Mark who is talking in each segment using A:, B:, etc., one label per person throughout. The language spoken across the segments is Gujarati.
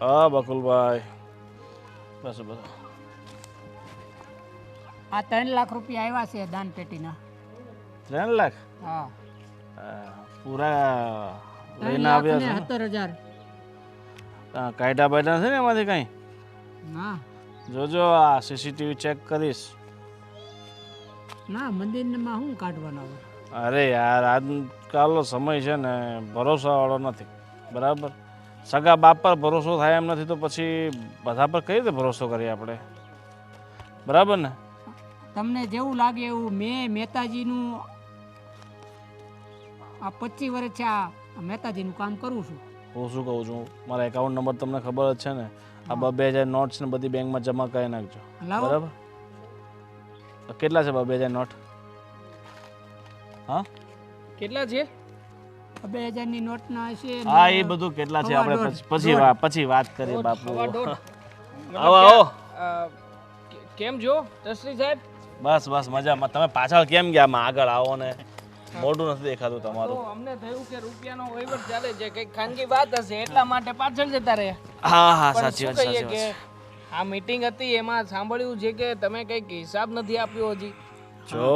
A: હા બકુલભાઈ, બસ બસ.
B: આ 3 લાખ રૂપિયા આવ્યા છે દાન પેટીના.
A: 3 લાખ?
B: હા,
A: પૂરા
B: 3
A: લઈને
B: લાખ
A: આવ્યા
B: ને
A: છો?
B: 17,000.
A: કાયદા બાયદા છે ને એમાંથી કંઈ?
B: ના
A: જોજો, આ સીસીટીવી ચેક કરીશ.
B: ના, મંદિરમાં શું કાઢવાના હોય?
A: અરે યાર, આજકાલનો સમય છે ને ભરોસાવાળો નથી, બરાબર? સગા બાપ પર ભરોસો થાય એમ નથી, તો પછી બધા પર કઈ રીતે ભરોસો કરીએ આપણે, બરાબર ને?
B: તમને જેવું લાગે એવું. મેં મહેતાજીનું આ 25 વર્ષથી આ મહેતાજીનું કામ કરું છું.
A: હું શું કહું છું, મારા એકાઉન્ટ નંબર તમને ખબર જ છે ને. આ 2,000 નોટ્સ ને બધી બેંકમાં જમા કરી નાખજો,
B: લાવો.
A: બરાબર? કેટલા છે 2,000 નોટ? હા,
B: કેટલા છે? 2,000 ની નોટના હશે.
A: હા, એ બધું કેટલા છે આપણે પછી વાત કરીએ બાપુ.
B: સવા દોઢ.
A: આવો આવો.
B: કેમ છો ટ્રસ્ટી સાહેબ?
A: બસ બસ મજામાં. તમે પાછળ કેમ ગયા? આમાં આગળ આવો ને. મોઢું નથી દેખાતું
B: તો
A: તમારું.
B: અમને થયું કે રૂપિયાનો વહીવટ ચાલે છે, કઈક ખાનગી વાત હશે એટલા માટે પાછળ જતા રહ્યા.
A: હા હા,
B: પણ
A: સાચી
B: શું
A: વાત,
B: કહીએ
A: સાચી
B: કે
A: વાત.
B: આ મીટિંગ હતી એમાં સાંભળ્યું છે કે તમે કઈક હિસાબ નથી આપ્યો હજી.
A: જો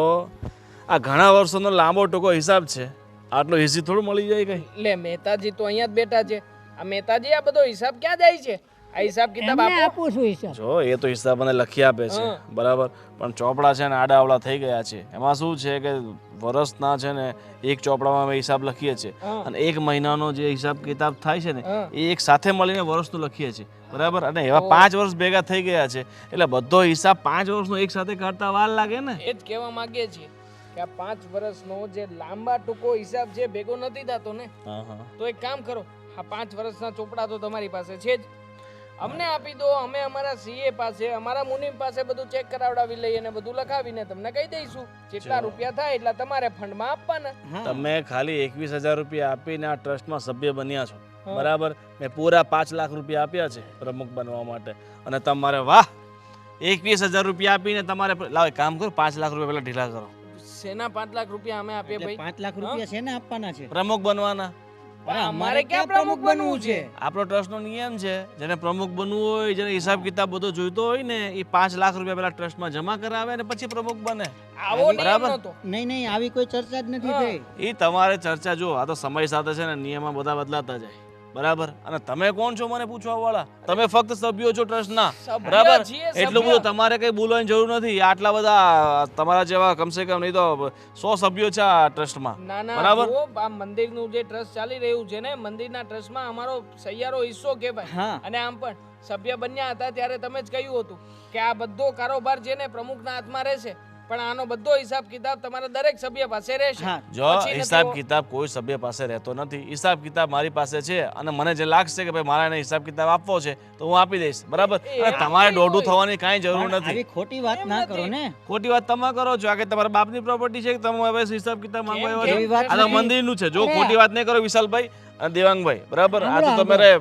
A: આ ઘણા વર્ષોનો લાંબો ટૂંકો હિસાબ છે, આટલો ઈઝી થોડું મળી જાય કઈ.
B: લે, મહેતાજી તો અહીંયા જ બેઠા છે. આ મહેતાજી આ બધો હિસાબ ક્યાં જાય છે? આ હિસાબ કિતાબ આપો.
A: જો એ તો હિસાબ મને લખી આપે છે, બરાબર, પણ ચોપડા છે ને આડાઅવળા થઈ ગયા છે. એમાં શું છે કે વર્ષના છે ને એક ચોપડામાં અમે હિસાબ લખીએ છીએ અને એક મહિનાનો જે હિસાબ કિતાબ થાય છે ને એ એક સાથે મળીને વર્ષનું લખીએ છીએ, બરાબર? અને એવા 5 વર્ષ ભેગા થઈ ગયા છે, એટલે બધો હિસાબ 5 વર્ષનો એક સાથે કાઢતા વાર લાગે ને.
B: એ જ કહેવા માંગીએ છીએ કે આ 5 વર્ષનો જે લાંબા ટૂંકો હિસાબ છે ભેગો નથી થતો ને.
A: હા હા,
B: તો એક કામ કરો, આ 5 વર્ષના ચોપડા તો તમારી પાસે છે જ, અમને આપી દો. અમે અમારા સીએ પાસે, અમારા મુનિમ પાસે બધું ચેક કરાવડાવી લઈએ અને બધું લખાવીને તમને કહી દઈશું. જેટલા રૂપિયા થાય એટલા તમારે ફંડમાં આપવાના.
A: તમે ખાલી 21,000 રૂપિયા આપીને આ ટ્રસ્ટમાં સભ્ય બન્યા છો, બરાબર? મેં પૂરા 5 લાખ રૂપિયા આપ્યા છે પ્રમુખ બનવા માટે, અને તમારે વાહ 21,000 રૂપિયા આપીને તમારે લાવ એક કામ કરો, 5 લાખ રૂપિયા પેલા ઢીલા કરો.
B: સેના 5 લાખ રૂપિયા અમે આપીએ ભાઈ?
C: 5 લાખ રૂપિયા શેને આપવાના છે?
A: પ્રમુખ બનવાના.
B: અમારે ક્યાં પ્રમુખ બનવું છે?
A: આપણો ટ્રસ્ટનો નિયમ છે, જેને પ્રમુખ બનવું હોય, જેને હિસાબ કિતાબ બધો જોઈતો હોય ને, એ 5 લાખ રૂપિયા પેલા ટ્રસ્ટમાં જમા કરાવે અને પછી પ્રમુખ બને.
B: આવો નિયમ
A: બરાબર.
B: નતો.
C: નહીં, આવી કોઈ ચર્ચા જ નથી થઈ.
A: એ તમારે ચર્ચા જો, આ તો સમય સાથે છે ને નિયમો બધા બદલાતા જાય, બરાબર? અને તમે કોણ છો મને પૂછવા વાળા? તમે ફક્ત સભ્યો છો ટ્રસ્ટના,
B: સભ્ય
A: બરાબર?
B: છીએ,
A: એટલું
B: સભ્ય.
A: બધું તમારે કઈ બોલવાની જરૂર નથી. આટલા બધા તમારા જેવા કમસે કમ નહીં તો 100 સભ્યો છે આ ટ્રસ્ટમાં,
B: ના ના,
A: બરાબર?
B: જુઓ, આ મંદિરનું જે ટ્રસ્ટ ચાલી રહ્યું છે ને, મંદિરના ટ્રસ્ટમાં અમારો સહિયારો હિસ્સો કહેવાય.
C: હા.
B: અને આમ પણ સભ્ય બન્યા હતા ત્યારે તમે જ કહ્યું હતું કે આ બધો કારોબાર છે ને પ્રમુખના હાથમાં રહેશે, પણ આનો બધો હિસાબ કિતાબ તમારા દરેક સભ્ય પાસે રહેશે.
C: હા.
A: જો
B: પછી નથી
A: હિસાબ કિતાબ કોઈ સભ્ય પાસે રહેતો નથી. હિસાબ કિતાબ મારી પાસે છે, અને મને જે લાગશે કે ભાઈ મારા એને હિસાબ કિતાબ આપવો છે તો હું આપી દઈશ, બરાબર? અને તમારે દોઢું થવાની કાંઈ જરૂર
C: પણ
A: નથી.
C: આવી ખોટી વાત ના કરો ને.
A: ખોટી વાત તમે કરો છો. આ કે તમારા બાપની પ્રોપર્ટી છે કે તમે હવે હિસાબ કિતાબ માંગવા આવ્યા
C: એવી
A: છો?
C: વાત
A: આ તો
C: નથી.
A: મંદિરનું છે. જો ખોટી વાત નહીં કરો વિશાલભાઈ અને દેવાંગભાઈ, બરાબર? આ તો તમારે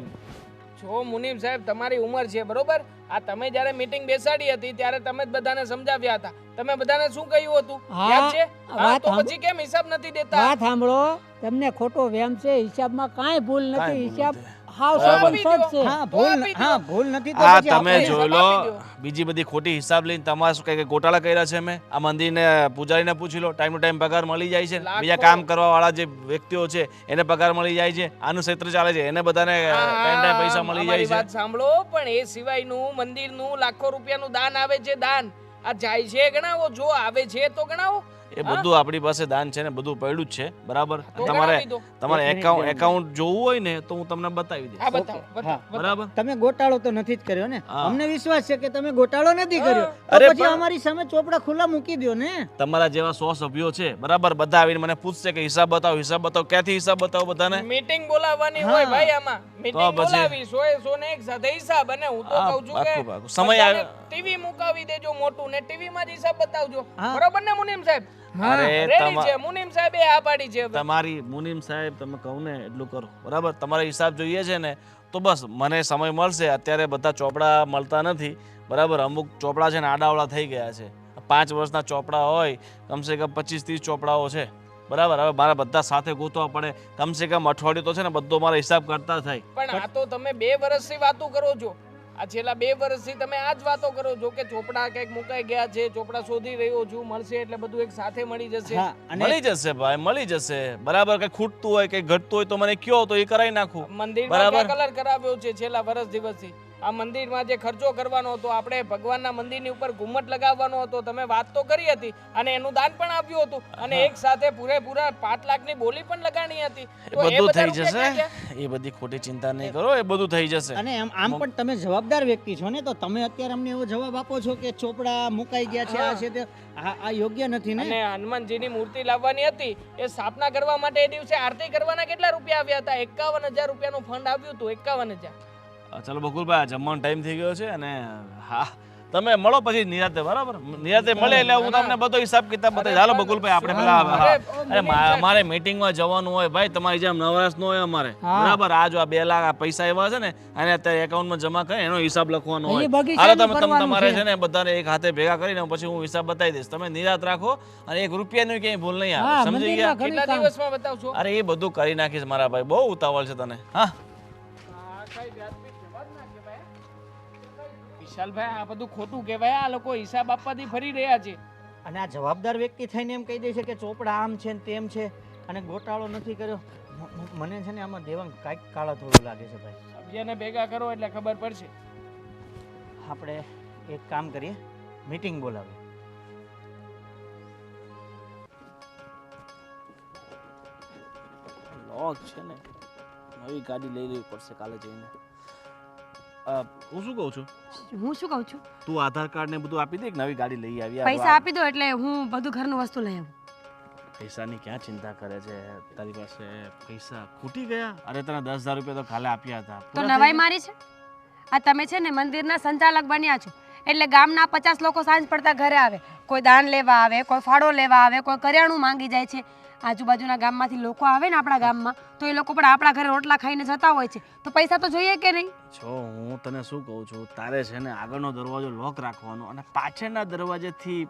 B: જો મુનીમ સાહેબ, તમારી ઉંમર છે, બરોબર? આ તમે જ્યારે મીટિંગ બેસાડી હતી ત્યારે તમે જ બધાને સમજાવ્યા હતા. તમે બધાને શું કહ્યું હતું યાદ છે? હા, તો પછી કેમ હિસાબ નથી દેતા?
D: વાત સાંભળો, તમને ખોટો વહેમ છે. હિસાબમાં કાંઈ ભૂલ નથી.
A: કાંઈ ભૂલ
D: હિસાબ
A: નથી.
D: હાવ
A: બરાબર.
D: સચ છે.
C: હા,
B: આપી દો.
C: ભૂલ નથી તો
A: આ
C: પછી
A: તમે
C: આપણે-
A: જોઈ
B: હિસાબ
A: લો,
B: આપી દો.
A: બીજી બધી ખોટી હિસાબ લઈને તમારે શું કઈ ગોટાળા કર્યા છે? મેં આ મંદિરને પૂજારીને પૂછી લો, ટાઈમ ટુ ટાઈમ પગાર મળી જાય છે.
B: લાખો.
A: બીજા કામ કરવા વાળા જે વ્યક્તિઓ છે એને પગાર મળી જાય છે. આનું ક્ષેત્ર ચાલે છે એને બધાને ટાઈમ ટાઈમ પૈસા મળી જાય
B: અમારી
A: છે.
B: વાત સાંભળો, પણ એ સિવાયનું મંદિરનું લાખો રૂપિયાનું દાન આવે છે. દાન આ જાય છે ગણાવો, જો આવે છે તો ગણાવો.
A: એ બધું આપણી પાસે દાન છે ને બધું પડ્યું જ છે, બરાબર?
B: તો
A: તમારે
B: ગણાવી દો.
A: તમારે
C: એક મિનિટ
A: એકાઉન્ટ જોવું હોય ને તો હું તમને બતાવી દઈશ,
B: આ બતાવો,
C: હા.
B: બતાવો.
A: બરાબર?
C: તમે ગોટાળો તો નથી જ કર્યો ને.
A: હા.
C: અમને વિશ્વાસ છે કે તમે ગોટાળો નથી કર્યો.
A: અરે
C: તો પછી
A: પણ-
C: અમારી સામે ચોપડા ખુલ્લા મૂકી દો ને.
A: તમારા જેવા 100 સભ્યો છે, બરાબર? બધા આવીને મને પૂછશે કે હિસાબ બતાવો, હિસાબ બતાવો. ક્યાંથી હિસાબ બતાવો બધાને?
B: મીટિંગ બોલાવવાની
C: હા.
B: હોય ભાઈ, આમાં મીટિંગ
A: પછી?
B: બોલાવી 100 ને એક સાથે હિસાબ. અને હું તો
A: હા,
B: કહું છું
A: પાક્કું,
B: કે
A: પાક્કું. સમય આવે.
B: ટીવી મુકાવી દેજો મોટું, ને ટીવી માં જ હિસાબ બતાવજો.
C: હા.
B: બરોબર ને મુનીમ સાહેબ?
A: અરે
B: રેડી છે. મુનીમ સાહેબે આ પાડી છે.
A: તમારી મુનીમ સાહેબ, તમે કહું ને એટલું કરો, બરાબર? તમારે હિસાબ જોઈએ છે ને તો બસ મને સમય મળશે. અત્યારે બધા ચોપડા મળતા નથી, બરાબર? અમુક ચોપડા છે ને આડાવડા થઈ ગયા છે. 5 વર્ષના ચોપડા હોય, કમસે કમ 25-30 ચોપડાઓ છે, બરાબર. હવે મારે બધા સાથે ગોતવા પડે, કમસે કમ અઠવાડિયું તો છે ને બધો મારો હિસાબ કરતા થાય.
B: પણ આ તો તમે 2 વર્ષથી વાતો કરો છો. આ છેલ્લા 2 વર્ષથી તમે આ જ વાતો કરો છો કે ચોપડા કંઈક મુકાઈ ગયા છે, ચોપડા શોધી રહ્યો છું, મળશે એટલે બધું એક સાથે મળી જશે.
C: હા અને
A: મળી જશે ભાઈ, મળી જશે. બરાબર. કઈ ખૂટતું હોય કઈ ઘટતું હોય તો મને કયો તો એ કરાવી નાખું.
B: મંદિરમાં
A: બરાબર.
B: ક્યાં કલર કરાવ્યો છે છેલ્લા વર્ષ દિવસથી? આ મંદિરમાં જે ખર્ચો કરવાનો હતો, આપણે ભગવાનના મંદિરની ઉપર ઘુમ્મટ લગાવવાનો હતો, તમે વાત તો કરી હતી અને એનું દાન પણ આપ્યું હતું અને એક સાથે પૂરેપૂરા 5 લાખની બોલી પણ લગાણી હતી.
A: એ
B: તો
A: બધું
B: બધા
A: થઈ
B: રૂપિયા
A: જશે.
B: ક્યાં ગયા?
A: એ બધી ખોટી ચિંતા નહીં કરો, એ બધું થઈ જશે.
C: અને આમ પણ તમે જવાબદાર વ્યક્તિ છો ને, તો તમે અત્યારે અમને એવો જવાબ આપો છો કે ચોપડા મુકાઈ ગયા છે, આ છે તે. આ યોગ્ય નથી ને.
B: અને હનુમાનજીની મૂર્તિ લાવવાની હતી, એ સ્થાપના કરવા માટે એ દિવસે આરતી કરવાના કેટલા રૂપિયા આવ્યા હતા? 51,000 રૂપિયાનું ફંડ આવ્યું હતું. 51,000.
A: ચાલો બકુલભાઈ, આ જમવાનો ટાઈમ થઈ ગયો છે અને હા તમે મળો પછી નિરાતે. બરાબર. નિરાતે મળે એટલે હું તમને બધો હિસાબ કિતાબ બતાવીશ. હાલો બકુલભાઈ, આપણે પેલા મારે મીટિંગમાં જવાનું હોય ભાઈ, તમારી જેમ નવરાશ ન હોય અમારે. બરાબર. આ જો આ 2 લાખ પૈસા એવા છે ને, અને અત્યારે એકાઉન્ટમાં જમા કરે એનો હિસાબ લખવાનો હોય. હાલો તમે તમારે છે ને બધાને એક હાથે ભેગા કરીને પછી હું હિસાબ બતાવી દઈશ. તમે નિરાત રાખો અને 1 રૂપિયાની ક્યાંય ભૂલ નહીં આવે. સમજી ગયા?
B: કેટલા દિવસમાં બતાવશો?
A: અરે એ બધું કરી નાખીશ મારા ભાઈ, બહુ ઉતાવળ છે તને. હા
B: વિશાલભાઈ, આ બધું ખોટું કહેવાય. આ લોકો હિસાબ આપવાથી ફરી રહ્યા છે.
C: અને આ જવાબદાર વ્યક્તિ થઈને એમ કહી દે છે કે ચોપડા આમ છે ને તેમ છે અને ગોટાળો નથી કર્યો. મને છે ને આમાં દેવાંગ કાંઈક કાળા થોડું લાગે છે ભાઈ.
B: સભ્યને ભેગા કરો એટલે ખબર પડશે.
C: આપણે એક કામ કરીએ, મીટિંગ બોલાવીએ.
A: લોક છે ને, નવી ગાડી લઈ લેવી પડશે કાલે જઈને. હું શું કહું છું,
E: હું શું કહું છું?
A: તું આધાર કાર્ડ ને બધું આપી દે, એક નવી ગાડી લઈ આવી.
E: પૈસા આપી દો એટલે હું બધું ઘરનું વસ્તુ લઈ આવું.
A: પૈસાની ક્યાં ચિંતા કરે છે? તારી પાસે પૈસા ખૂટી ગયા? અરે તને 10,000 રૂપિયા તો કાલે આપ્યા હતા.
E: તો નવાઈ મારી છે? આ તમે છે ને મંદિરના સંચાલક બન્યા છો એટલે ગામના 50 લોકો સાંજ પડતા ઘરે આવે. કોઈ દાન લેવા આવે, કોઈ ફાળો લેવા આવે, કોઈ કરિયાણું માંગી જાય છે. આજુબાજુના ગામમાંથી લોકો આવે ને આપણા ગામમાં, તો એ લોકો પણ આપણા ઘરે રોટલા ખાઈને જતા હોય છે. તો પૈસા તો જોઈએ કે નહીં?
A: જો હું તને શું કહું છું, તારે છે ને આગળનો દરવાજો લોક રાખવાનો અને પાછળના દરવાજેથી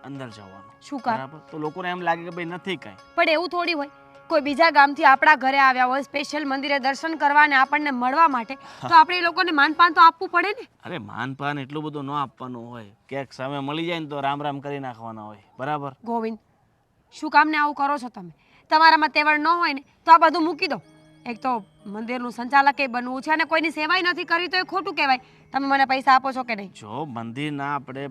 A: અંદર જવાનું.
E: શું કર?
A: બરાબર. તો લોકોને એમ લાગે કે ભાઈ નથી કાંઈ.
E: પણ એવું થોડી હોય, કોઈ બીજા ગામથી આપણા ઘરે આવ્યા હોય સ્પેશિયલ મંદિરે દર્શન કરવા અને આપણને મળવા માટે, તો આપણે એ લોકોને માનપાન તો આપવું પડે ને.
A: અરે માનપાન એટલું બધું ન આપવાનું હોય, ક્યાંક સામે મળી જાય ને તો રામ રામ કરી નાખવાના હોય. બરાબર.
E: ગોવિંદ, શું કામને આવું કરો છો તમે? તમારામાં તેવડ ન હોય ને તો આ બધું મૂકી દો. એક તો મંદિરનું સંચાલકે બનવું છે અને કોઈની સેવાય નથી કરવી તો એ ખોટું કહેવાય. તમે મને પૈસા આપો છો કે નહીં?
A: જો મંદિરના આપણે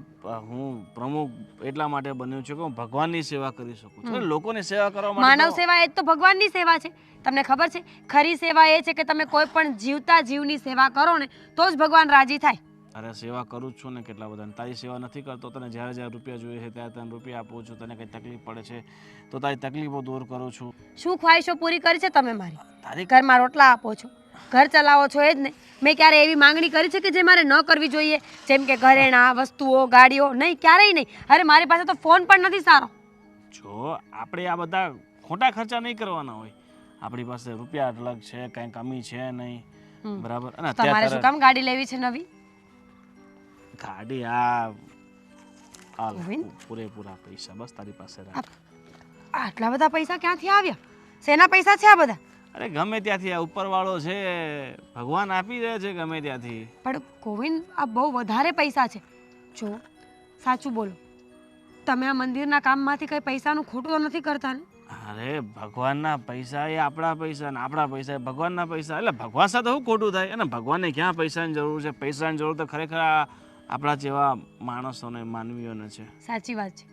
A: હું પ્રમુખ એટલા માટે બન્યો છું કે હું ભગવાનની સેવા કરી શકું છું. લોકોની સેવા કરવા માટે
E: માનવ સેવા એ જ તો ભગવાનની સેવા છે. તમને ખબર છે, ખરી સેવા એ છે કે તમે કોઈ પણ જીવતા જીવની સેવા કરો ને તો જ ભગવાન રાજી થાય.
A: અરે સેવા કરું જ છું ને કેટલા બધા. તારી સેવા નથી કરતો, તને જ્યારે જ્યારે રૂપિયા જોઈએ છે ત્યારે તને રૂપિયા આપું છું. તને કંઈ તકલીફ પડે છે તો તારી તકલીફો દૂર કરું છું.
E: શું ખ્વાહિશો પૂરી કરી છે તમે મારી?
A: તારી
E: ઘરમાં રોટલા આપો છો, ઘર ચલાવો છો, એ જ ને. મેં ક્યારે એવી માંગણી કરી છે કે જે મારે ન કરવી જોઈએ? જેમ કે ઘરેણાં, વસ્તુઓ, ગાડીઓ? નહીં, ક્યારેય નહીં. અરે મારી પાસે તો ફોન પણ નથી સારો.
A: જો આપણે આ બધા ખોટા ખર્ચા નહીં કરવાના હોય. આપણી પાસે રૂપિયા અલગ છે, કાંઈ કમી છે નહીં. બરાબર. અને
E: તમારે શું કામ ગાડી લેવી છે નવી?
A: ગાડી આ
E: ગોવિંદ?
A: પૂરેપૂરા પૈસા બસ તારી પાસે રાખ.
E: આટલા બધા પૈસા ક્યાંથી આવ્યા? શેના પૈસા છે આ બધા?
A: અરે ગમે ત્યાંથી આ ઉપરવાળો છે, ભગવાન આપી દે છે ગમે ત્યાંથી.
E: પણ ગોવિંદ, આ બહુ વધારે પૈસા છે. જો સાચું બોલો, તમે આ મંદિરના કામમાંથી કઈ પૈસાનું ખોટું તો નથી કરતા ને?
A: અરે ભગવાનના પૈસા એ આપણા પૈસા ને આપણા પૈસા એ ભગવાનના પૈસા. એટલે ભગવાન સાથે શું ખોટું થાય? અને ભગવાનને ક્યાં પૈસાની જરૂર છે? પૈસાની જરૂર તો ખરેખર આપણા જેવા માણસોને, માનવીઓને છે.
E: સાચી વાત છે.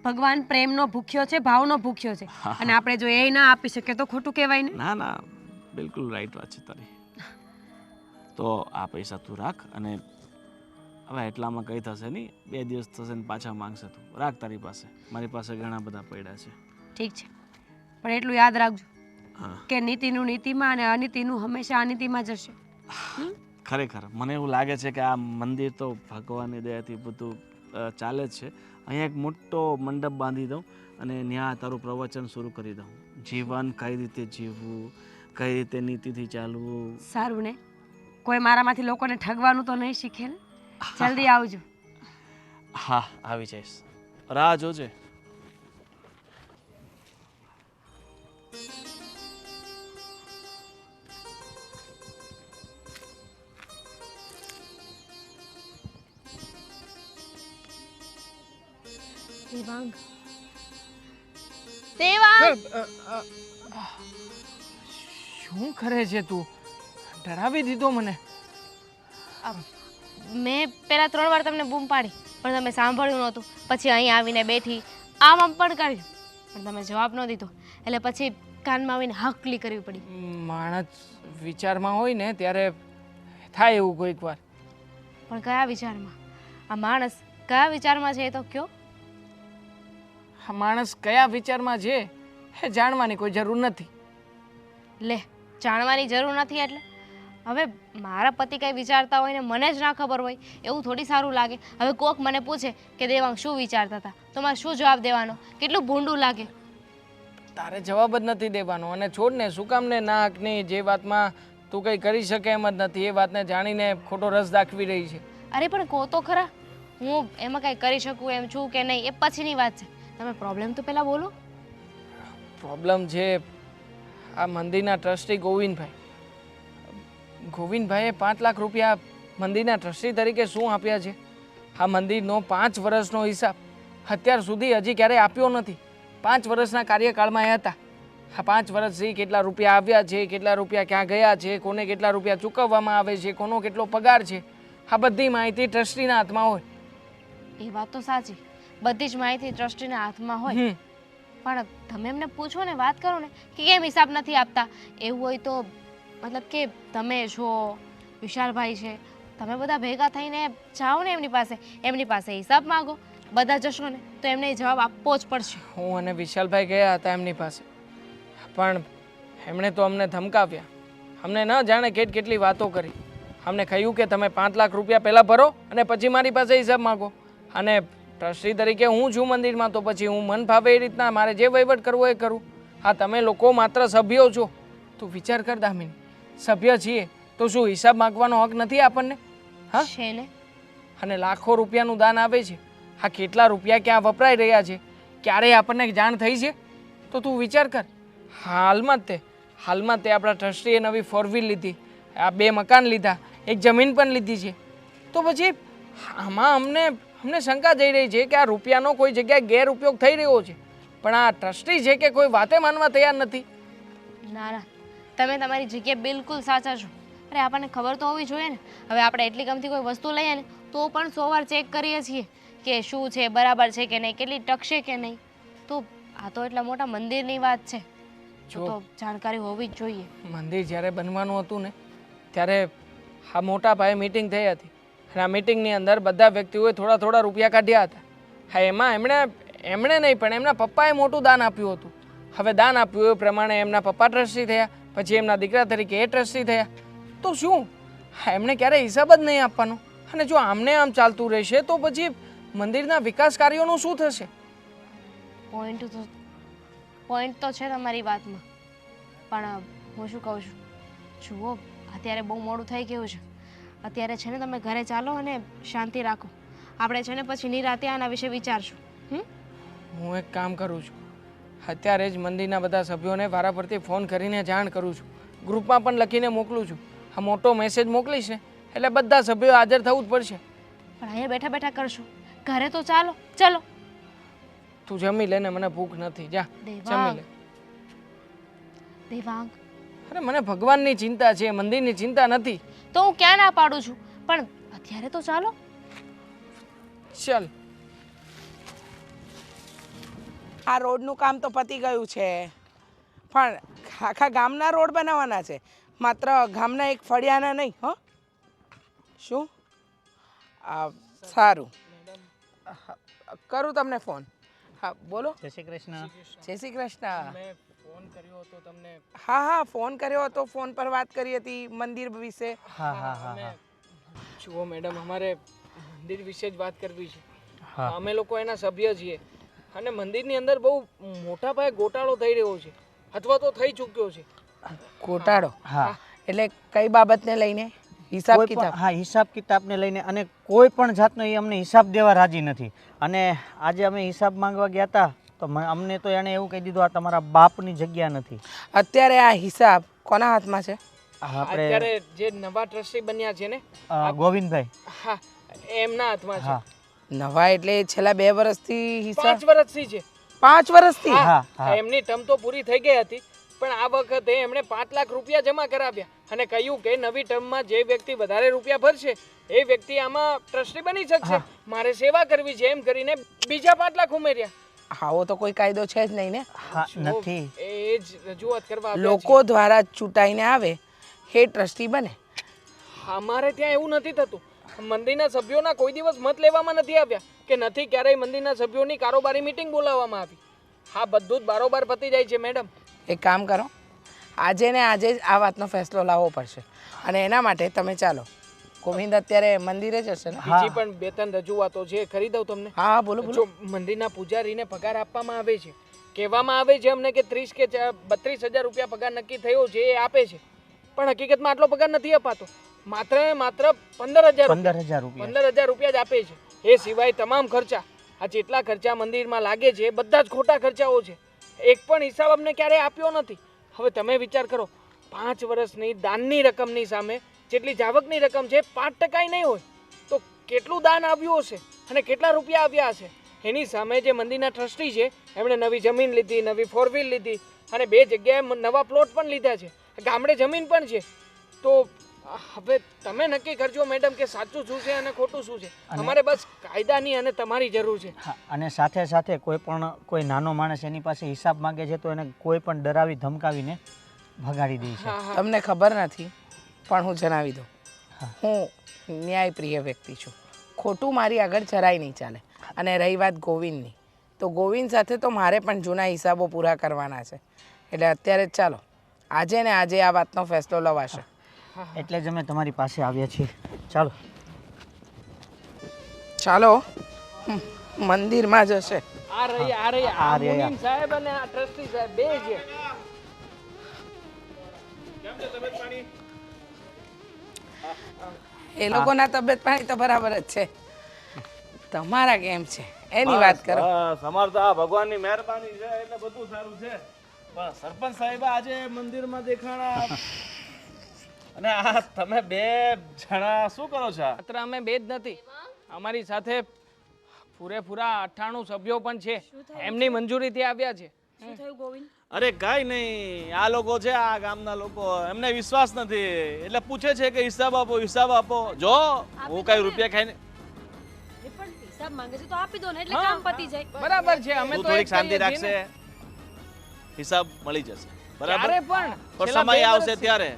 E: ભગવાન પ્રેમનો ભૂખ્યો છે, ભાવનો ભૂખ્યો છે. અને આપણે જો એ ના આપી શકીએ તો ખોટું કહેવાય ને?
A: ના ના, બિલકુલ રાઈટ વાત છે તારી. તો આ પૈસા તું રાખ અને હવે એટલામાં કંઈ થશે નહીં. 2 દિવસ થશે ને પાછા માંગશે તું. રાખ તારી પાસે. મારી પાસે ઘણા બધા પડ્યા છે.
E: ઠીક છે, પણ એટલું યાદ રાખજો
A: હા.
E: કે નીતિનું નીતિમાં અને અનીતિનું હંમેશા અનીતિમાં જશે.
A: ખરેખર મને એવું લાગે છે કે આ મંદિર તો ભગવાનની દયાથી બધું ચાલે જ છે. અહીંયા એક મોટો મંડપ બાંધી દઉં અને ત્યાં તારું પ્રવચન શરૂ કરી દઉં. જીવન કઈ રીતે જીવવું, કઈ રીતે નીતિથી ચાલવું.
E: સારું ને, કોઈ મારામાંથી લોકોને ઠગવાનું તો નહીં શીખે ને? જલ્દી આવજો.
A: હા આવી જઈશ, રાહ જોજે.
F: દેવાંગ દેવાંગ
B: શું કરે છે તું? ડરાવી દીધો મને.
F: મેં પહેલા 3 વાર તમને બૂમ પાડી પણ તમે સાંભળ્યું નહોતું. પછી અહીં આવીને બેઠી આમ પણ કર્યું પણ તમે જવાબ ન દીધો એટલે પછી કાનમાં આવીને હકલી કરવી પડી.
B: માણસ વિચારમાં હોય ને ત્યારે થાય એવું કોઈક વાર.
F: પણ કયા વિચારમાં? આ માણસ કયા વિચારમાં છે એ તો કયો.
B: આ માણસ કયા વિચારમાં છે એ જાણવાની કોઈ જરૂર નથી.
F: લે જાણવાની જરૂર નથી એટલે હવે મારા પતિ કંઈ વિચારતા હોય ને મને જ ના ખબર હોય એવું થોડી સારું લાગે. હવે કોક મને પૂછે કે દેવાંગ શું વિચારતા હતા તો મારે શું જવાબ દેવાનો? કેટલું ભૂંડું લાગે.
B: તારે જવાબ જ નથી દેવાનો અને છોડ ને શું કામ ને ના હકની જે વાતમાં તું કંઈ કરી શકે એમ જ નથી એ વાતને જાણીને ખોટો રસ દાખવી રહી છે.
F: અરે પણ કહો તો ખરા હું એમાં કંઈ કરી શકું એમ છું કે નહીં એ પછીની વાત છે. તમે પ્રોબ્લેમ તો પહેલાં બોલો.
B: પ્રોબ્લેમ છે આ મંદિરના ટ્રસ્ટી ગોવિંદભાઈએ 5 લાખ રૂપિયા મંદિરના ટ્રસ્ટી તરીકે શું આપ્યા છે? આ મંદિરનો 5 વર્ષનો હિસાબ અત્યાર સુધી હજી ક્યારેય આપ્યો નથી. 5 વર્ષના કાર્યકાળમાં એ હતા. આ 5 વર્ષથી કેટલા રૂપિયા આવ્યા છે, કેટલા રૂપિયા ક્યાં ગયા છે, કોને કેટલા રૂપિયા ચૂકવવામાં આવે છે, કોનો કેટલો પગાર છે, આ બધી માહિતી ટ્રસ્ટીના હાથમાં હોય.
F: એ વાત તો સાચી, બધી જ માહિતી ટ્રસ્ટીના હાથમાં હોય. પણ તમે એમને પૂછો ને વાત કરો ને કે કેમ હિસાબ નથી આપતા. એવું હોય તો મતલબ કે તમે છો વિશાલભાઈ છે તમે બધા ભેગા થઈને જાઓ ને એમની પાસે હિસાબ માંગો. બધા જશો ને તો એમને જવાબ આપવો જ પડશે.
B: હું અને વિશાલભાઈ ગયા હતા એમની પાસે પણ એમણે તો અમને ધમકાવ્યા. અમને ન જાણે કેટલી વાતો કરી. અમને કહ્યું કે તમે 5 લાખ રૂપિયા પહેલાં ભરો અને પછી મારી પાસે હિસાબ માંગો. અને ટ્રસ્ટી તરીકે હું છું મંદિરમાં તો પછી હું મન ભાવે એ રીતના મારે જે વહીવટ કરવો એ કરું. હા તમે લોકો માત્ર સભ્યો છો. તું વિચાર કર દામિની, સભ્ય છીએ તો શું હિસાબ માંગવાનો હક નથી આપણને? હા
F: છે ને.
B: અને લાખો રૂપિયાનું દાન આવે છે. આ કેટલા રૂપિયા ક્યાં વપરાઈ રહ્યા છે ક્યારેય આપણને જાણ થઈ છે? તો તું વિચાર કર. હાલમાં તે આપણા ટ્રસ્ટીએ નવી 4 વ્હીલ લીધી, આ 2 મકાન લીધા, એક જમીન પણ લીધી છે. તો પછી આમાં અમને શંકા જઈ રહી છે કે આ રૂપિયાનો કોઈ જગ્યાએ ગેરઉપયોગ થઈ રહ્યો છે. પણ આ ટ્રસ્ટી છે કે કોઈ વાતે માનવા તૈયાર નથી.
F: ના ના તમે તમારી જગ્યાએ બિલકુલ સાચા છો. અરે આપણને ખબર તો હોવી જોઈએ ને. હવે આપણે એટલી ગમતી કોઈ વસ્તુ લઈએ ને તો પણ 100 વાર ચેક કરીએ છીએ કે શું છે, બરાબર છે કે નહીં, કેટલી ટકશે કે નહીં. તો આ તો એટલા મોટા મંદિરની વાત છે તો જાણકારી હોવી જ જોઈએ.
B: મંદિર જ્યારે બનવાનું હતું ને ત્યારે આ મોટા પાયે મીટિંગ થઈ હતી અને આ મીટિંગની અંદર બધા વ્યક્તિઓએ થોડા રૂપિયા કાઢ્યા હતા. હા એમાં એમણે નહીં પણ એમના પપ્પાએ મોટું દાન આપ્યું હતું. હવે દાન આપ્યું એ પ્રમાણે એમના પપ્પા ટ્રસ્ટી થયા, પછી એમના દીકરા તરીકે એ ટ્રસ્ટી થયા. તો શું એમણે ક્યારેય હિસાબ જ નહીં આપવાનો? અને જો આમને આમ ચાલતું રહેશે તો પછી મંદિરના વિકાસ કાર્યોનું શું થશે?
F: પોઈન્ટ તો છે તમારી વાતમાં પણ હું શું કહું છું જુઓ અત્યારે બહુ મોડું થઈ ગયું છે. અત્યારે છે ને તમે ઘરે ચાલો અને શાંતિ રાખો. આપણે છે ને પછી નિરાતે આના વિશે વિચારશું.
B: હું એક કામ કરું છું, અત્યારે જ મંદિરના બધા સભ્યોને વારાફરતી ફોન કરીને જાણ કરું છું, ગ્રુપમાં પણ લખીને મોકલું છું. આ મોટો મેસેજ મોકલીશ ને એટલે બધા સભ્યો હાજર થવું જ પડશે.
F: પણ અહીંયા બેઠા બેઠા કરશું, ઘરે તો ચાલો. ચલો
B: તું જમી લે ને, મને ભૂખ નથી. જા જમી લે.
F: દેવાંગ
B: અરે મને ભગવાનની ચિંતા છે, મંદિરની ચિંતા નથી.
F: તો હું ક્યાં ના પાડું છું પણ અત્યારે તો ચાલો.
B: ચાલ.
G: આ રોડનું કામ તો પતી ગયું છે પણ આખા ગામના રોડ બનાવવાના છે, માત્ર ગામના એક ફળિયાના નહીં. હો શું? સારું કરું તમને ફોન. હા બોલો.
C: જય શ્રી કૃષ્ણ.
G: જય શ્રી કૃષ્ણ.
B: મેં ફોન કર્યો હતો તમને.
G: હા ફોન કર્યો હતો, ફોન પર વાત કરી હતી મંદિર વિશે.
C: હા.
B: જુઓ મેડમ, અમારે મંદિર વિશે જ વાત કરવી છે. અમે લોકો એના સભ્ય છીએ અને મંદિરની અંદર બહુ મોટા પાયે ગોટાળો થઈ રહ્યો છે અથવા તો થઈ ચૂક્યો છે.
G: ગોટાળો?
C: હા
G: એટલે કઈ બાબતને લઈને? હિસાબ કિતાબ?
C: હા, હિસાબ કિતાબને લઈને અને કોઈ પણ જાતનો એ અમને હિસાબ દેવા રાજી નથી. અને આજે અમે હિસાબ માંગવા ગયા હતા તો અમને તો એણે એવું કહી દીધું આ તમારા બાપની જગ્યા નથી.
G: અત્યારે આ હિસાબ કોના હાથમાં છે?
B: અત્યારે જે નવા ટ્રસ્ટી બન્યા છે ને
C: ગોવિંદભાઈ.
B: હા એમના હાથમાં છે.
G: નવા એટલે છેલ્લા 2 વર્ષથી હિસાબ
B: 5 વર્ષથી છે
G: 5 વર્ષથી
C: હા, હા.
B: એમની ટર્મ તો પૂરી થઈ ગઈ હતી પણ આ વખતે એમણે 5 લાખ રૂપિયા જમા કરાવ્યા અને કહ્યું કે નવી ટર્મમાં જે વ્યક્તિ વધારે રૂપિયા ભરશે એ વ્યક્તિ આમાં ટ્રસ્ટી બની શકશે મારે સેવા કરવી છે એમ કરીને બીજા 5 લાખ ઉમેર્યા
G: આવો તો કોઈ કાયદો છે જ નહીં ને
C: હા નથી
B: એ જ રજૂઆત કરવા આવ્યા
G: લોકો દ્વારા ચૂંટાઈને આવે એ ટ્રસ્ટી બને
B: છીએ. અમારે ત્યાં એવું નથી થતું મંદિરના સભ્યોના કોઈ દિવસ મત લેવામાં નથી આવ્યા કે નથી ક્યારેય મંદિરના સભ્યોની કારોબારી મીટિંગ બોલાવવામાં આવી હા બધું જ બારોબાર પતી જાય છે મેડમ
G: એક કામ કરો આજે ને આજે જ આ વાતનો ફેસલો લાવવો પડશે અને એના માટે તમે ચાલો ગોવિંદ અત્યારે મંદિરે જ હશે ને
B: બીજી પણ 2-3 રજૂઆતો છે કરી દઉં તમને
G: હા હા બોલો બોલો
B: જો મંદિરના પૂજારીને પગાર આપવામાં આવે છે કહેવામાં આવે છે અમને કે 30 કે 32,000 રૂપિયા પગાર નક્કી થયો છે એ આપે છે પણ હકીકતમાં આટલો પગાર નથી અપાતો માત્ર ને માત્ર 15,000 રૂપિયા
C: 15,000 રૂપિયા
B: 15,000 રૂપિયા જ આપે છે એ સિવાય તમામ ખર્ચા આ જેટલા ખર્ચા મંદિરમાં લાગે છે એ બધા જ ખોટા ખર્ચાઓ છે એક પણ હિસાબ અમને ક્યારેય આપ્યો નથી હવે તમે વિચાર કરો 5 વર્ષની દાનની રકમની સામે જેટલી જાવકની રકમ છે 5% નહીં હોય તો કેટલું દાન આવ્યું હશે અને કેટલા રૂપિયા આવ્યા હશે એની સામે જે મંદિરના ટ્રસ્ટી છે એમણે નવી જમીન લીધી નવી 4 વ્હીલ લીધી અને 2 જગ્યાએ નવા પ્લોટ પણ લીધા છે ગામડે જમીન પણ છે તો હવે તમે નક્કી કરજો મેડમ કે સાચું શું છે અને ખોટું શું છે અમારે બસ કાયદાની અને તમારી જરૂર છે
C: હા, અને સાથે સાથે કોઈ નાનો માણસ એની પાસે હિસાબ માંગે છે તો એને કોઈ પણ ડરાવી ધમકાવીને ભગાડી દે છે
G: તમને ખબર નથી પણ હું જણાવી દઉં હું ન્યાયપ્રિય વ્યક્તિ છું ખોટું મારી આગળ જરાય નહીં ચાલે અને રહી વાત ગોવિંદની તો ગોવિંદ સાથે તો મારે પણ જૂના હિસાબો પૂરા કરવાના છે એટલે અત્યારે જ ચાલો આજે ને આજે આ વાતનો ફેસલો લવાશે
C: એટલે જ અમે તમારી પાસે આવ્યા છીએ ચાલો
G: ચાલો મંદિરમાં જ હશે
B: આ મુનીમ સાહેબ અને આ ટ્રસ્ટી સાહેબ બે છે
G: એ લોકોના તબિયત પાણી તો બરાબર જ છે તમારા કેમ છે એની વાત કરો
A: બસ અમારે તો આ ભગવાનની મહેરબાની છે એટલે બધું સારું છે પણ સરપંચ સાહેબ આજે મંદિરમાં દેખાણા અને આ તમે 2 જણા શું કરો છો
B: માત્ર અમે બે જ નથી અમારી સાથે પૂરેપૂરા 98 સભ્યો પણ છે એમની મંજૂરીથી આવ્યા છે
E: શું થયું ગોવિંદ
A: અરે કાંઈ નહીં આ લોકો છે આ ગામના લોકો એમને વિશ્વાસ નથી એટલે પૂછે છે કે હિસાબ આપો જો હું કઈ રૂપિયા ખાઈને
E: એ પણ હિસાબ માંગે છે તો આપી દો ને એટલે કામ પતી જાય
B: બરાબર છે અમે
A: તું
B: તો
A: થોડીક
B: એક
A: શાંતિ
B: કહીએ છીએ ને.
A: રાખશે હિસાબ મળી જશે બરાબર
B: ક્યારે પણ
A: પણ
B: છેલ્લા બે
A: સમય આવશે
B: વર્ષથી.
A: ત્યારે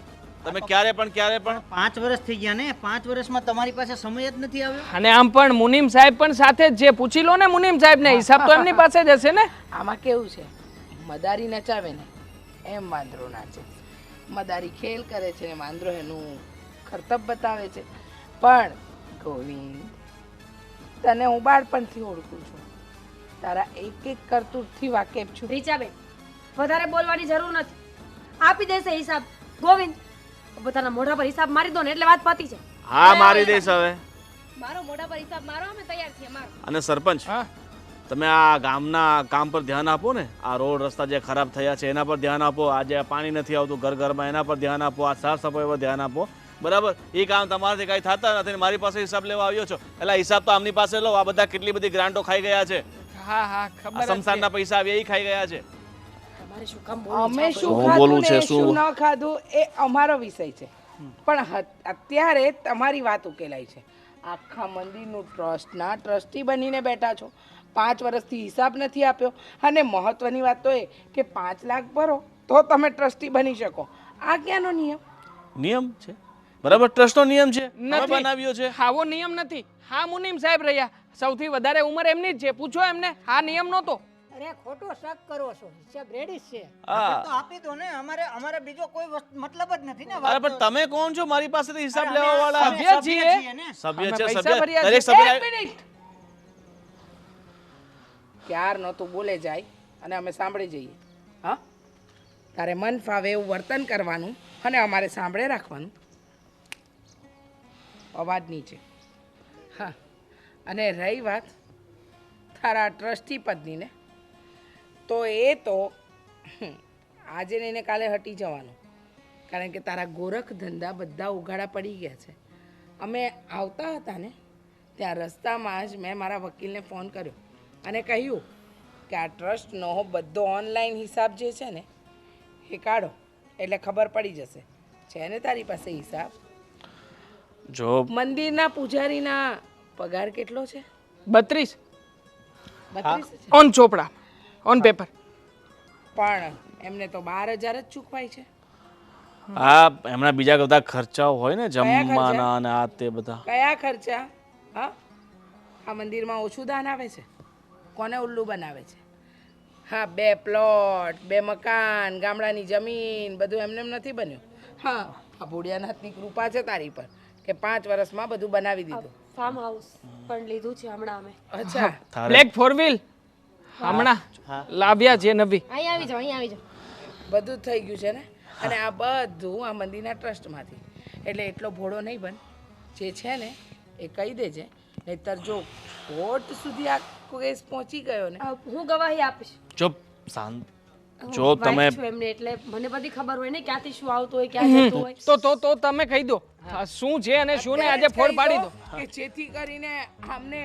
A: તમે ક્યારે પણ
C: 5 વર્ષ થઈ ગયા ને 5 વર્ષમાં તમારી પાસે સમય જ નથી આવ્યો
B: અને આમ પણ મુનીમ સાહેબ પણ સાથે જ છે પૂછી લો ને મુનીમ સાહેબ ને હિસાબ તો એમની પાસે જ હશે ને
G: આમાં કેવું છે મદારી નચાવે ને એમ વાંદરો નાચે મદારી ખેલ કરે છે ને વાંદરો એનું કરતબ બતાવે છે પણ ગોવિંદ તને હું બાળપણથી ઓળખું છું તારા એક કરતૂતથી વાકેફ છું
E: રીચાબેન વધારે બોલવાની જરૂર નથી આપી દેશે હિસાબ ગોવિંદ પોતાના મોઢા પર હિસાબ મારી દો ને એટલે વાત પતી છે
A: હા મારી દઈશ હવે
E: મારો મોઢા પર હિસાબ મારો અમે તૈયાર છીએ મારો
A: અને સરપંચ
B: હા
A: તમે આ ગામના કામ પર ધ્યાન આપો ને આ રોડ રસ્તા જે ખરાબ થયા છે એના પર ધ્યાન આપો આજે પાણી નથી આવતું ઘરમાં એના પર ધ્યાન આપો આ સાફ સફાઈ પર ધ્યાન આપો બરાબર એ કામ તમારાથી કાંઈ થતા નથી ને મારી પાસે હિસાબ લેવા આવ્યો છો એટલે હિસાબ તો આમની પાસે લો આ બધા કેટલી બધી ગ્રાન્ટો ખાઈ ગયા છે
B: હા હા ખબર જ છે.
A: સમસાનના પૈસા આવ્યા એ ખાઈ ગયા છે
E: તમારે શું કામ
G: અમે શું
A: હું
G: ખાધું
A: બોલું
G: ને
A: છે,
G: શું ન ખાધું એ અમારો વિષય છે પણ અત્યારે તમારી વાત ઉકેલાઈ છે આખા મંદિરનું ટ્રસ્ટના ટ્રસ્ટી બનીને બેઠા છો 5 વર્ષથી હિસાબ નથી આપ્યો અને મહત્વની વાત તો એ કે 5 લાખ ભરો તો તમે ટ્રસ્ટી બની શકો આ ક્યાંનો નિયમ
A: નિયમ છે બરાબર ટ્રસ્ટનો નિયમ છે અમે
B: નથી.
A: બનાવ્યો છે
B: આવો નિયમ નથી હા મુનીમ સાહેબ રહ્યા સૌથી વધારે ઉંમર એમની જ છે પૂછો એમને આ નિયમ નહોતો
D: અરે ખોટો શક કરો છો હિસાબ રેડી જ છે
A: હા
C: તો આપી દો ને અમારે બીજો કોઈ મતલબ જ નથી ને
A: અરે પણ તમે કોણ છો મારી પાસેથી હિસાબ લેવા વાળા
B: સભ્ય છીએ
C: ને
A: સભ્ય
B: અમે
A: છે
B: પૈસા
A: સભ્ય
B: ભર્યા
A: દરેક
B: છે.
A: સભ્ય
B: એક મિનિટ
G: ક્યાર નહોતું બોલે જાય અને અમે સાંભળી જઈએ હા તારે મન ફાવે એવું વર્તન કરવાનું અને અમારે સાંભળે રાખવાનું અવાજ નીચે હા અને રહી વાત તારા ટ્રસ્ટી પદની ને તો એ તો આજે ને એને કાલે હટી જવાનું કારણ કે તારા ગોરખ ધંધા બધા ઉઘાડા પડી ગયા છે અમે આવતા હતા ને ત્યાં રસ્તામાં જ મેં મારા વકીલને ફોન કર્યો અને કહ્યું કે આ ટ્રસ્ટનો બધો ઓનલાઈન હિસાબ જે છે ને એ કાઢો એટલે ખબર પડી જશે. છે ને તારી પાસે હિસાબ?
A: જો
G: મંદિરના પૂજારીના પગાર કેટલો છે?
B: 32
G: 32 છે.
B: On Chopra on paper.
G: પણ એમને તો 12,000 જ ચૂકવાય છે.
A: આ એમના બીજા બધા ખર્ચાઓ હોય ને
G: ખર્ચા?
A: જમવાના અને આ તે બધા.
G: કયા ખર્ચા? હા, આ મંદિરમાં ઓછું દાન આવે છે? કોને ઉલ્લુ બનાવે છે? હા, 2 પ્લોટ, 2 મકાન, ગામડાની જમીન, બધું એમને એમ નથી બન્યું. હા, આ ભોળિયાનાથની કૃપા છે તારી પર કે 5 વર્ષમાં બધું બનાવી દીધું.
E: ફાર્મ હાઉસ પણ લીધું છે હમણાં અમે.
G: અચ્છા,
A: તારે
B: બ્લેક 4 વ્હીલ હમણાં લાવ્યા છે નવી.
F: અહીં આવી જાઓ, અહીં આવી જાઓ.
G: બધું જ થઈ ગયું છે ને. અને આ બધું આ મંદિરના ટ્રસ્ટમાંથી. એટલે એટલો ભોળો નહીં બન. જે છે ને એ કહી દેજે, નહીતર જો કોર્ટ સુધી આ કેસ પહોંચી ગયો ને.
E: હું ગવાહી આપીશ.
A: ચૂપ શાંત.
E: હું
A: જો
E: wife
A: તમે
E: છું એમને એટલે મને બધી ખબર હોય ને ક્યાંથી શું આવતું હોય ક્યાં જતું હોય.
B: તો તમે કહી દો આ શું છે અને શું ને આજે ફોડ પાડી દો.
G: કે જેથી કરીને આમને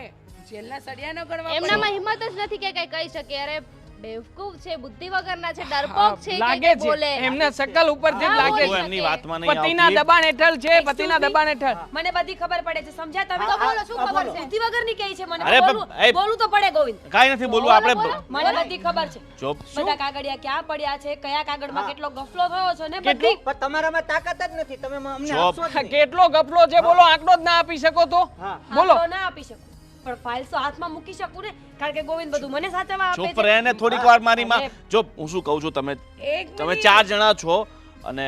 G: જેલના સળિયા ન ગણવા પડે.
F: એમનામાં હિંમત જ નથી કે કઈ કહી શકે. અરે બેવકૂફ છે, બુદ્ધિ વગરના છે, ડરપોક છે કે
B: લાગે
F: કઈ
B: છે
F: બોલે.
B: એમને શકલ ઉપરથી જ લાગે
A: તું
B: છે
A: એમની વાતમાં નહીં
B: પતિના
A: આવતી.
B: દબાણ હેઠળ છે, પતિના દબાણ હેઠળ.
E: મને બધી ખબર પડે છે સમજ્યા તમે?
F: તો બોલો, શું ખબર છે?
E: બુદ્ધિ વગરની કહી છે મને
A: અરે
E: તો
A: પણ, એ-
E: બોલવું તો પડે ગોવિંદ.
A: કાંઈ નથી બોલવું આપણે.
E: મને બધી ખબર છે.
A: ચૂપ.
E: બધા કાગળિયા ક્યાં પડ્યા છે, કયા કાગળમાં કેટલો ગફલો થયો છે ને બધી.
C: પણ તમારામાં તાકાત જ નથી, તમે અમને
A: જો.
C: આપશો જ નહીં.
B: કેટલો ગફલો છે બોલો, આંકડો જ ના આપી શકો તો
C: હા.
B: બોલો.
E: આંકડો ના આપી શકું પણ ફાઇલ તો હાથમાં મૂકી શકું ને કારણ કે ગોવિંદ બધું મને સાચવવા આપે
A: ચૂપ
E: છે.
A: રહે ને થોડીક વાર મારી માં. જો હું શું કહું છું, તમે
G: એક
A: તમે
G: મિનિટ.
A: 4 જણા છો અને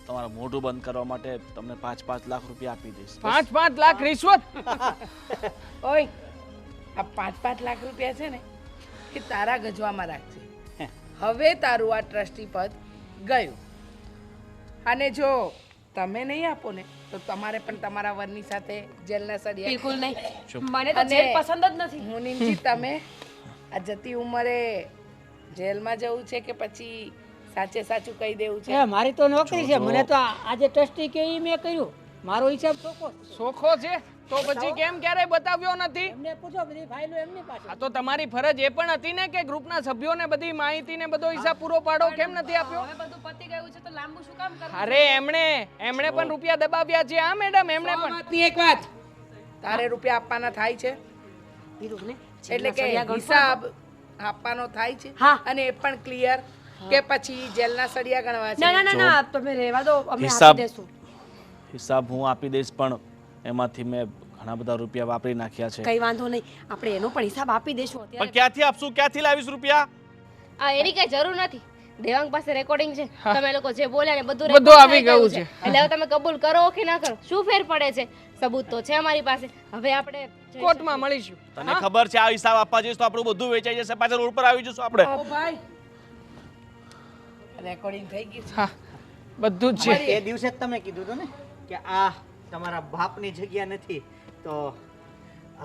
A: તમારું મોઢું બંધ કરવા માટે તમને 5-5 લાખ રૂપિયા આપી દઈશ.
B: 5 લાખ રિશ્વત.
G: ઓય, આ 5 લાખ રૂપિયા છે ને એ તારા ગજવામાં રાખજે. હવે તારું આ ટ્રસ્ટી પદ ગયું. અને જો તમે નહીં આપો ને તો તમારે પણ તમારા વરની સાથે જેલના સળિયા.
E: બિલકુલ નહીં.
A: ચૂપ.
E: મને તો
G: અને-
E: જેલ પસંદ જ નથી.
G: મુનિમજી, તમે આ જતી ઉંમરે જેલમાં જવું છે કે પછી સાચે સાચું કહી દેવું છે?
D: એ મારી તો નોકરી છે, મને તો આજે ટ્રસ્ટી કે ઈ મેં કર્યું. મારો હિસાબ ચોખ્ખો છે.
B: સોખો છે તો પછી કેમ ક્યારેય બતાવ્યો નથી?
D: એમને પૂછો, બધી ફાઇલો એમની પાસે.
B: આ તો તમારી ફરજ એ પણ હતી ને કે ગ્રુપના સભ્યોને બધી માહિતી ને બધો હિસાબ પૂરો પાડો. કેમ નથી આપ્યો?
E: હવે બધું પતી ગયું છે તો લાંબુ શું કામ કરવું?
B: અરે એમણે પણ રૂપિયા દબાવ્યા છે. હા મેડમ, એમણે પણ.
G: વાતની એક વાત, તારે રૂપિયા આપવાના થાય છે
E: કીધું ને,
G: એટલે કે
E: સળિયા ગણવા
G: હિસાબ આપવાનો થાય છે
E: હા.
G: અને એ પણ ક્લિયર કે પછી જેલના સળિયા ગણવા છે?
E: ના ના ના ના તમે રહેવા દો અમે
A: હિસાબ-
E: આપી દેશું.
A: હિસાબ હું આપી દઈશ પણ એમાંથી મેં ઘણા બધા રૂપિયા વાપરી નાખ્યા છે.
E: કઈ વાંધો નહીં આપણે એનો પણ હિસાબ આપી દેશું
A: પણ
E: અત્યારે.
A: ક્યાંથી આપશું, ક્યાંથી લાવીશ રૂપિયા?
F: આ એની કઈ જરૂર નથી. દેવાંગ પાસે રેકોર્ડિંગ છે. તમે લોકો જે બોલ્યા ને બધું
B: બધું
F: record
B: આવી
F: થઈ ગયું
B: ગયું
F: છે.
B: છે.
F: એટલે હવે તમે કબૂલ કરો કે ના કરો, શું ફેર પડે છે? સબૂત તો છે અમારી પાસે. હવે આપણે જઈ
B: કોર્ટમાં મળીશું.
A: તને ખબર છે આ હિસાબ આપવા જઈશ તો આપણું બધું વેચાઈ જશે, પાછળ રોડ પર આવી જશું આપણે.
G: ઓ ભાઈ, રેકોર્ડિંગ થઈ ગયું છે.
B: હા બધું જ છે.
C: એ દિવસે જ તમે કીધું હતું ને કે આ તમારા બાપની જગ્યા નથી, તો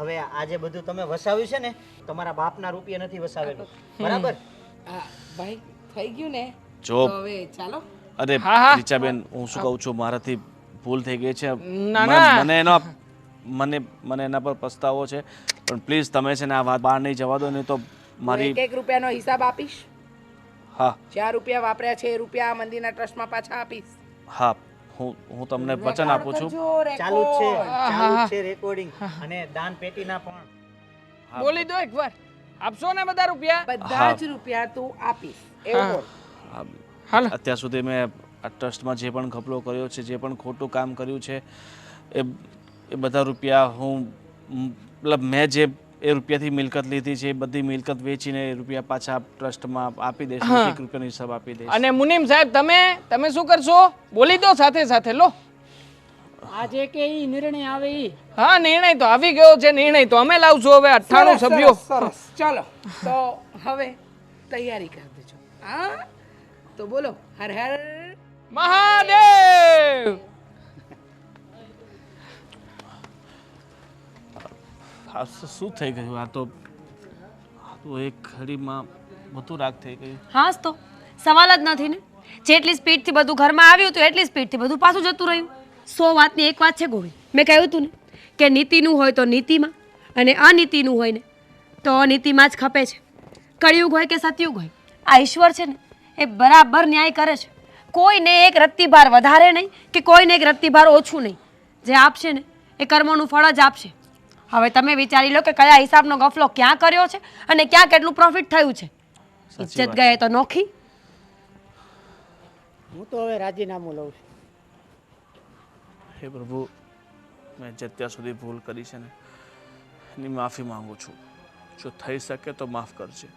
C: હવે આજે બધું તમે વસાવ્યું છે ને, તમારા બાપના રૂપિયા નથી વસાવેલું, બરાબર?
G: હા ભાઈ, થઈ ગયું ને?
A: જો
G: તો હવે ચાલો.
A: અરે
B: હા, હા.
A: રીચાબેન, હું શું કહું છું, મારાથી ભૂલ થઈ ગઈ છે.
B: ના, ના.
A: મને એના પર પસ્તાવો છે, પણ પ્લીઝ તમે છે ને આ વાત બહાર નહીં જવા દો, નહીં તો મારી.
G: એક રૂપિયાનો હિસાબ આપીશ.
A: હા
G: જ્યાં રૂપિયા વાપર્યા છે એ રૂપિયા આ મંદિરના ટ્રસ્ટમાં પાછા આપીશ.
A: હા, હું તમને વચન આપું છું.
G: કરજો,
C: ચાલુ જ છે,
G: રેકોર્ડ.
C: ચાલુ જ છે રેકોર્ડિંગ અને દાન પેટીના પણ.
A: હા.
B: બોલી દો એકવાર. આપશો ને બધા રૂપિયા?
G: બધા
A: હા.
G: જ રૂપિયા તું આપીશ એવું
B: હા.
G: બોલ.
A: હા,
B: હાલો.
A: અત્યાર સુધી મેં આ ટ્રસ્ટમાં જે પણ ઘપલો કર્યો છે, જે પણ ખોટું કામ કર્યું છે, એ બધા રૂપિયા હું મતલબ મેં જે એ રૂપિયાથી મિલકત લીધી છે એ બધી મિલકત વેચીને એ રૂપિયા પાછા ટ્રસ્ટમાં આપી દઈશ.
B: હા.
A: 1 રૂપિયાનો હિસાબ આપી દઈશ.
B: અને મુનિમ સાહેબ તમે શું કરશો? બોલી દો સાથે સાથે. લો.
D: આજે કે ઈ નિર્ણય આવે ઈ.
B: હા, નિર્ણય તો આવી ગયો છે. નિર્ણય તો અમે લાવશું હવે 98
G: સરસ,
B: સભ્યો.
G: સરસ, સરસ. ચાલો તો હવે તૈયારી કરી દેજો. હા તો બોલો, હર હર
B: મહાદેવ.
A: શું થઈ ગયું? આ તો એક ઘડીમાં બધું રાગ થઈ ગયું.
E: હા જ તો સવાલ જ નથી ને. જેટલી સ્પીડથી બધું ઘરમાં આવ્યું હતું એટલી સ્પીડથી બધું પાછું જતું રહ્યું. 100 વાતની એક વાત છે ગોવિંદ, મેં કહ્યું હતું ને કે નીતિનું હોય તો નીતિમાં અને અનીતિનું હોય ને તો અનીતિમાં જ ખપે છે. કળિયુગ હોય કે સતયુગ હોય, આ ઈશ્વર છે ને એ બરાબર ન્યાય કરે છે. કોઈને એક રત્તીભાર વધારે નહીં કે કોઈને એક રત્તીભાર ઓછું નહીં. જે આપશે ને એ કર્મોનું ફળ જ આપશે. હવે તમે વિચારી લો કે કયા હિસાબનો ગફલો ક્યાં કર્યો છે અને ક્યાં કેટલું પ્રોફિટ થયું છે. ઇજ્જત ગયે તો નોખી.
D: હું તો હવે રાજીનામું લઉં છું.
A: હે પ્રભુ, મેં જે અત્યાર સુધી ભૂલ કરી છે ને એની માફી માંગુ છું. જો થઈ શકે તો માફ કરજે.